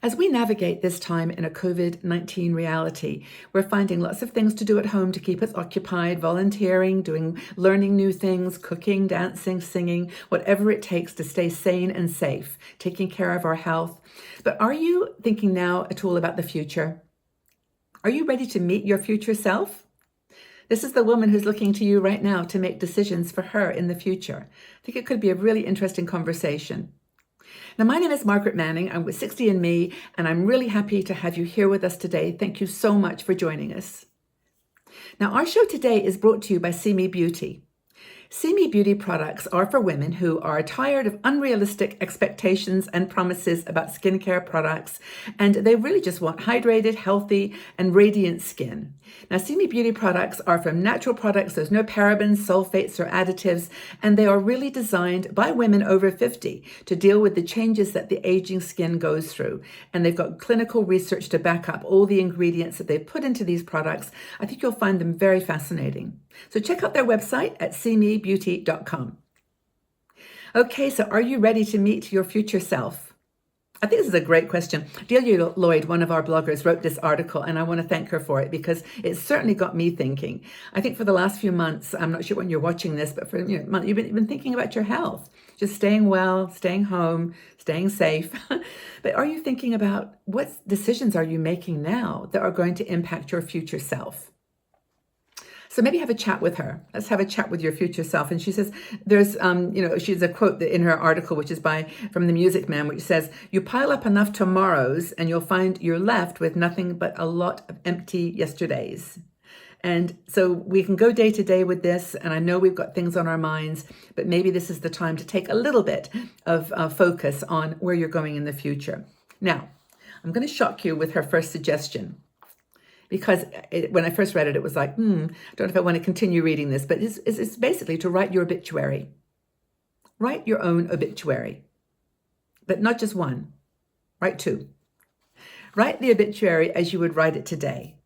As we navigate this time in a COVID-19 reality, we're finding lots of things to do at home to keep us occupied, volunteering, learning new things, cooking, dancing, singing, whatever it takes to stay sane and safe, taking care of our health. But are you thinking now at all about the future? Are you ready to meet your future self? This is the woman who's looking to you right now to make decisions for her in the future. I think it could be a really interesting conversation. Now, my name is Margaret Manning. I'm with 60andMe, and I'm really happy to have you here with us today. Thank you so much for joining us. Now, our show today is brought to you by See Me Beauty. See Me Beauty products are for women who are tired of unrealistic expectations and promises about skincare products, and they really just want hydrated, healthy, and radiant skin. Now, See Me Beauty products are from natural products. There's no parabens, sulfates, or additives, and they are really designed by women over 50 to deal with the changes that the aging skin goes through. And they've got clinical research to back up all the ingredients that they've put into these products. I think you'll find them very fascinating. So check out their website at seemebeauty.com. Okay, so are you ready to meet your future self? I think this is a great question. Delia Lloyd, one of our bloggers, wrote this article, and I want to thank her for it because it certainly got me thinking. I think for the last few months, I'm not sure when you're watching this, but for you've been thinking about your health, just staying well, staying home, staying safe. But are you thinking about what decisions are you making now that are going to impact your future self? So maybe have a chat with her. Let's have a chat with your future self. And she says, she's a quote in her article, which is from The Music Man, which says, "You pile up enough tomorrows and you'll find you're left with nothing but a lot of empty yesterdays." And so we can go day to day with this. And I know we've got things on our minds, but maybe this is the time to take a little bit of focus on where you're going in the future. Now, I'm going to shock you with her first suggestion. Because when I first read it, it was like, I don't know if I want to continue reading this, but it's basically to write your obituary. Write your own obituary, but not just one, write two. Write the obituary as you would write it today.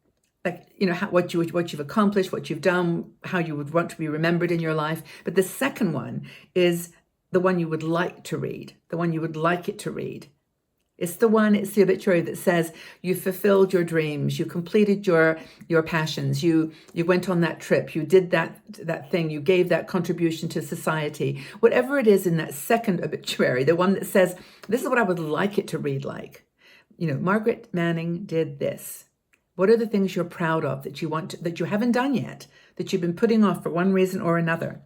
Like, what you've accomplished, what you've done, how you would want to be remembered in your life. But the second one is the one you would like to read, the one you would like it to read. It's the obituary that says you fulfilled your dreams, you completed your passions, you went on that trip, you did that thing, you gave that contribution to society. Whatever it is in that second obituary, the one that says, this is what I would like it to read like. Margaret Manning did this. What are the things you're proud of that you haven't done yet, that you've been putting off for one reason or another?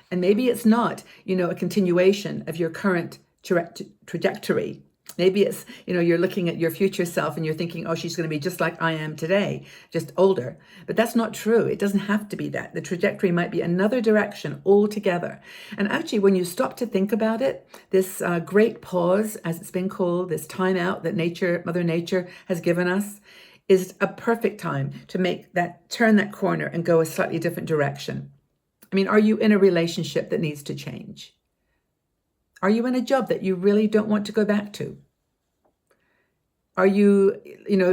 And maybe it's not, a continuation of your current trajectory. Maybe it's, you're looking at your future self and you're thinking, oh, she's going to be just like I am today, just older. But that's not true. It doesn't have to be that. The trajectory might be another direction altogether. And actually, when you stop to think about it, this great pause, as it's been called, this time out that Mother Nature has given us, is a perfect time to turn that corner and go a slightly different direction. I mean, are you in a relationship that needs to change? Are you in a job that you really don't want to go back to? Are you,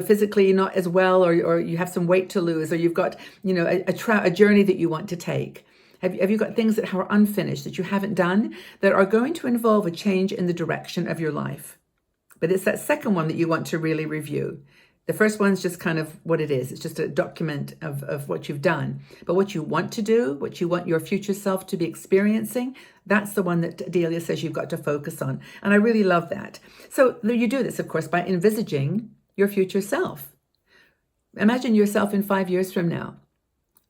physically not as well, or you have some weight to lose, or you've got, a journey that you want to take? Have you got things that are unfinished that you haven't done that are going to involve a change in the direction of your life? But it's that second one that you want to really review. The first one's just kind of what it is. It's just a document of what you've done. But what you want to do, what you want your future self to be experiencing, that's the one that Delia says you've got to focus on. And I really love that. So you do this, of course, by envisaging your future self. Imagine yourself in 5 years from now.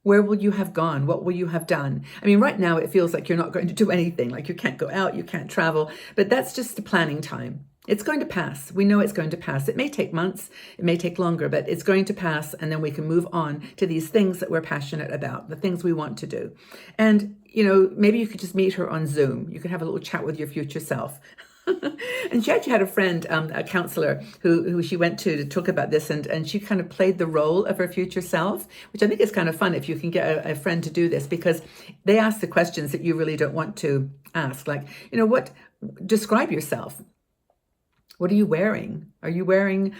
Where will you have gone? What will you have done? I mean, right now it feels like you're not going to do anything, like you can't go out, you can't travel, but that's just the planning time. It's going to pass. We know it's going to pass. It may take months, it may take longer, but it's going to pass, and then we can move on to these things that we're passionate about, the things we want to do. And, maybe you could just meet her on Zoom. You could have a little chat with your future self. And she actually had a friend, a counselor, who she went to talk about this, and she kind of played the role of her future self, which I think is kind of fun if you can get a friend to do this, because they ask the questions that you really don't want to ask. Like, describe yourself. What are you wearing? Are you wearing,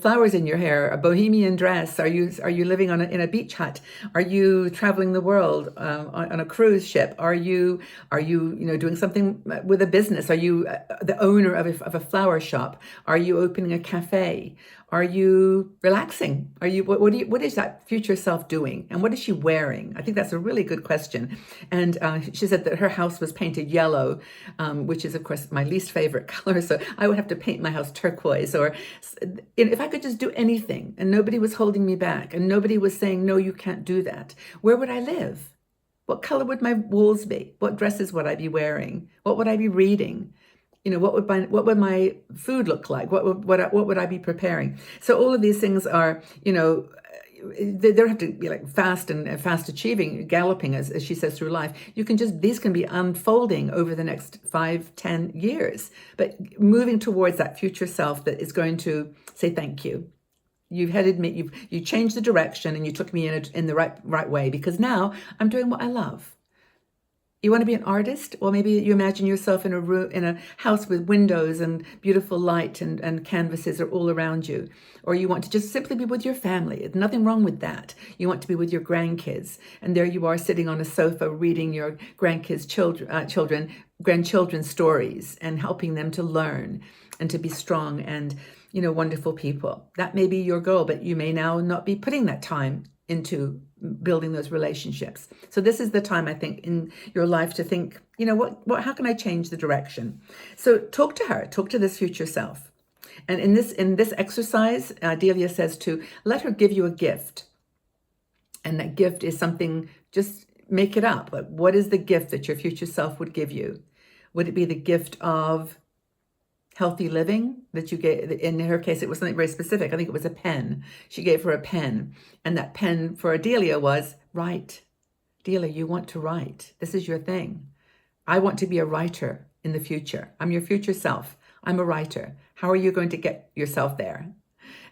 flowers in your hair, a bohemian dress? Are you living in a beach hut? Are you traveling the world on a cruise ship? Are you doing something with a business? Are you the owner of a flower shop? Are you opening a cafe? Are you relaxing? What is that future self doing? And what is she wearing? I think that's a really good question. And she said that her house was painted yellow, which is of course my least favorite color. So I would have to paint my house turquoise. Or if I could just do anything and nobody was holding me back and nobody was saying, no, you can't do that, where would I live? What color would my walls be? What dresses would I be wearing? What would I be reading? What would my food look like? What would I be preparing? So all of these things are, they don't have to be like fast achieving, galloping, as she says, through life. These can be unfolding over the next 5-10 years, but moving towards that future self that is going to say thank you. You changed the direction and you took me in the right way, because now I'm doing what I love. You want to be an artist? Well, maybe you imagine yourself in a room, in a house with windows and beautiful light and canvases are all around you. Or you want to just simply be with your family. There's nothing wrong with that. You want to be with your grandkids. And there you are sitting on a sofa reading your grandchildren's stories and helping them to learn and to be strong and, wonderful people. That may be your goal, but you may now not be putting that time into building those relationships. So this is the time, I think, in your life to think, how can I change the direction? So talk to her, talk to this future self. And in this exercise, Delia says to let her give you a gift. And that gift is something, just make it up. Like, what is the gift that your future self would give you? Would it be the gift of healthy living that you gave? In her case, it was something very specific. I think it was a pen. She gave her a pen. And that pen for Delia was write. Delia, you want to write. This is your thing. I want to be a writer in the future. I'm your future self. I'm a writer. How are you going to get yourself there?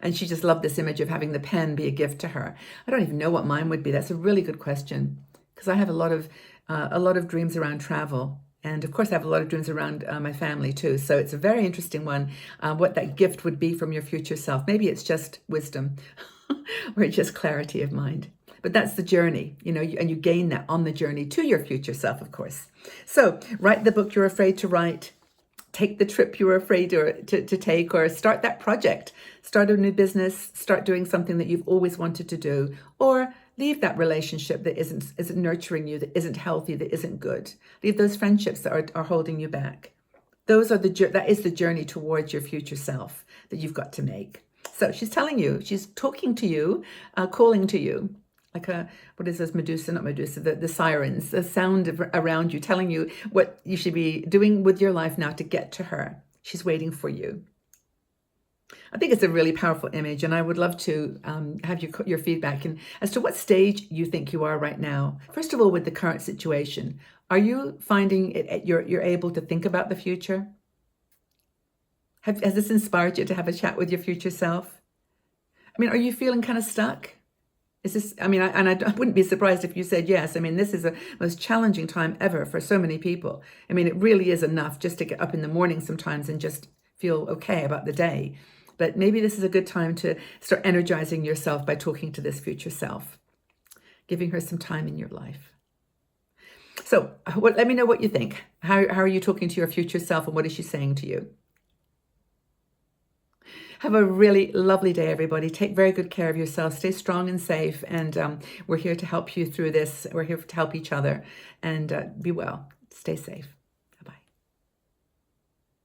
And she just loved this image of having the pen be a gift to her. I don't even know what mine would be. That's a really good question, because I have a lot of dreams around travel. And of course, I have a lot of dreams around my family too. So it's a very interesting one, what that gift would be from your future self. Maybe it's just wisdom or just clarity of mind. But that's the journey, and you gain that on the journey to your future self, of course. So write the book you're afraid to write. Take the trip you were afraid to take, or start that project. Start a new business. Start doing something that you've always wanted to do. Or leave that relationship that isn't nurturing you, that isn't healthy, that isn't good. Leave those friendships that are holding you back. That is the journey towards your future self that you've got to make. So she's telling you, she's talking to you, calling to you, like what is this, Medusa, not Medusa, the sirens, the sound around you, telling you what you should be doing with your life now to get to her. She's waiting for you. I think it's a really powerful image, and I would love to have your feedback as to what stage you think you are right now. First of all, with the current situation, are you finding you're able to think about the future? Has this inspired you to have a chat with your future self? I mean, are you feeling kind of stuck? Is this? I mean, I wouldn't be surprised if you said yes. I mean, this is the most challenging time ever for so many people. I mean, it really is enough just to get up in the morning sometimes and just feel okay about the day. But maybe this is a good time to start energizing yourself by talking to this future self, giving her some time in your life. So let me know what you think. How are you talking to your future self, and what is she saying to you? Have a really lovely day, everybody. Take very good care of yourself. Stay strong and safe. And we're here to help you through this. We're here to help each other. And be well. Stay safe.